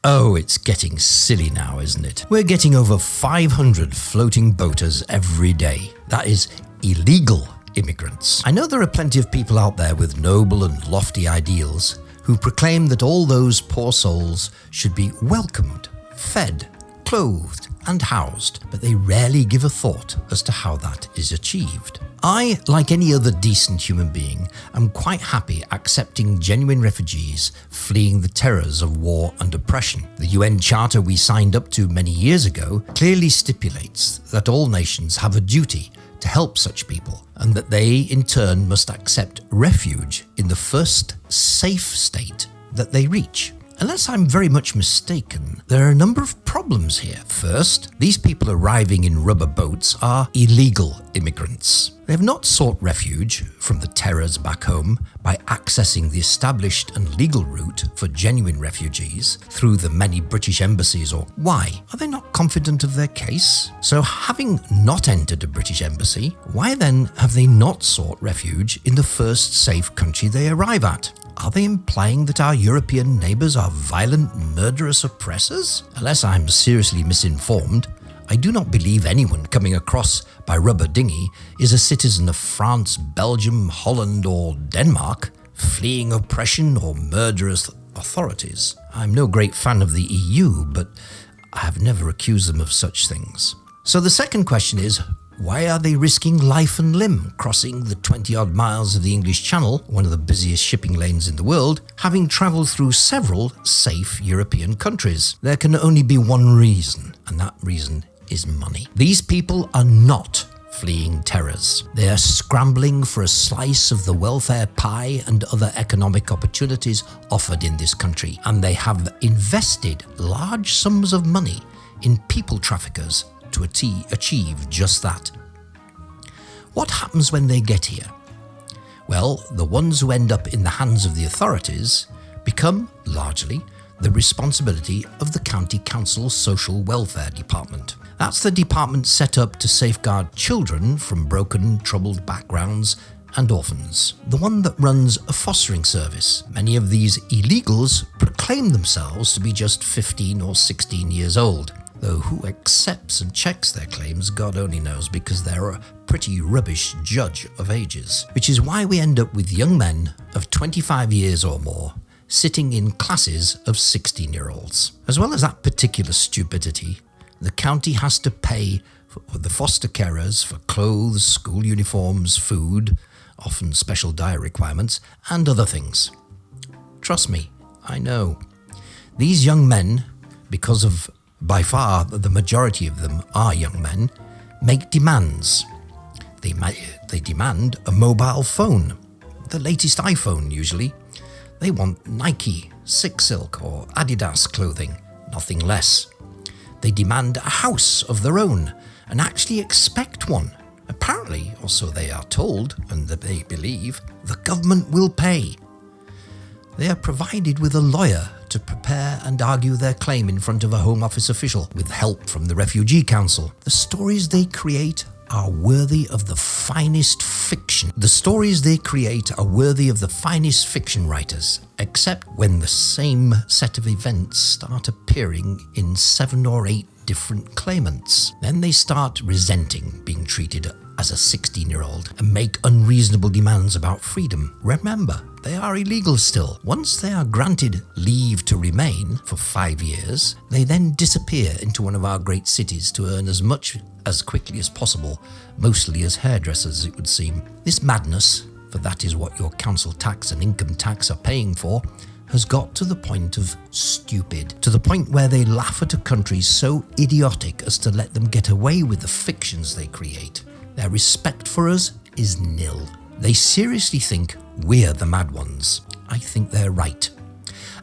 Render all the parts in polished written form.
Oh, it's getting silly now, isn't it? We're getting over 500 floating boaters every day. That is illegal immigrants. I know there are plenty of people out there with noble and lofty ideals who proclaim that all those poor souls should be welcomed, fed, clothed and housed, but they rarely give a thought as to how that is achieved. I, like any other decent human being, am quite happy accepting genuine refugees fleeing the terrors of war and oppression. The UN Charter we signed up to many years ago clearly stipulates that all nations have a duty to help such people, and that they in turn must accept refuge in the first safe state that they reach. Unless I'm very much mistaken, there are a number of problems here. First, these people arriving in rubber boats are illegal immigrants. They have not sought refuge from the terrors back home by accessing the established and legal route for genuine refugees through the many British embassies, or why? Are they not confident of their case? So having not entered a British embassy, why then have they not sought refuge in the first safe country they arrive at? Are they implying that our European neighbours are violent, murderous oppressors? Unless I'm seriously misinformed, I do not believe anyone coming across by rubber dinghy is a citizen of France, Belgium, Holland or Denmark, fleeing oppression or murderous authorities. I'm no great fan of the EU, but I have never accused them of such things. So the second question is, why are they risking life and limb crossing the 20-odd miles of the English Channel, one of the busiest shipping lanes in the world, having travelled through several safe European countries? There can only be one reason, and that reason is money. These people are not fleeing terrors. They are scrambling for a slice of the welfare pie and other economic opportunities offered in this country, and they have invested large sums of money in people traffickers to achieve just that. What happens when they get here? Well, the ones who end up in the hands of the authorities become, largely, the responsibility of the County Council's Social Welfare Department. That's the department set up to safeguard children from broken, troubled backgrounds and orphans. The one that runs a fostering service. Many of these illegals proclaim themselves to be just 15 or 16 years old. Though who accepts and checks their claims, God only knows, because they're a pretty rubbish judge of ages. Which is why we end up with young men of 25 years or more sitting in classes of 16-year-olds. As well as that particular stupidity, the county has to pay for the foster carers for clothes, school uniforms, food, often special diet requirements, and other things. Trust me, I know. These young men, because of by far the majority of them are young men, make demands. They demand a mobile phone, the latest iPhone usually. They want Nike, Silk or Adidas clothing, nothing less. They demand a house of their own and actually expect one. Apparently, or so they are told and that they believe, the government will pay. They are provided with a lawyer to prepare and argue their claim in front of a Home Office official with help from the Refugee Council. The stories they create are worthy of the finest fiction. The stories they create are worthy of the finest fiction writers, except when the same set of events start appearing in 7 or 8 different claimants. Then they start resenting being treated as a 16-year-old and make unreasonable demands about freedom. Remember, they are illegal still. Once they are granted leave to remain for 5 years, they then disappear into one of our great cities to earn as much as quickly as possible, mostly as hairdressers, it would seem. This madness, for that is what your council tax and income tax are paying for, has got to the point of stupid, to the point where they laugh at a country so idiotic as to let them get away with the fictions they create. Their respect for us is nil. They seriously think we're the mad ones. I think they're right.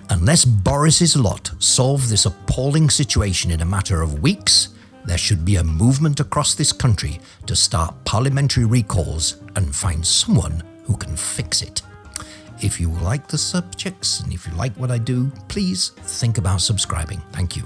Unless Boris's lot solve this appalling situation in a matter of weeks, there should be a movement across this country to start parliamentary recalls and find someone who can fix it. If you like the subjects and if you like what I do, please think about subscribing. Thank you.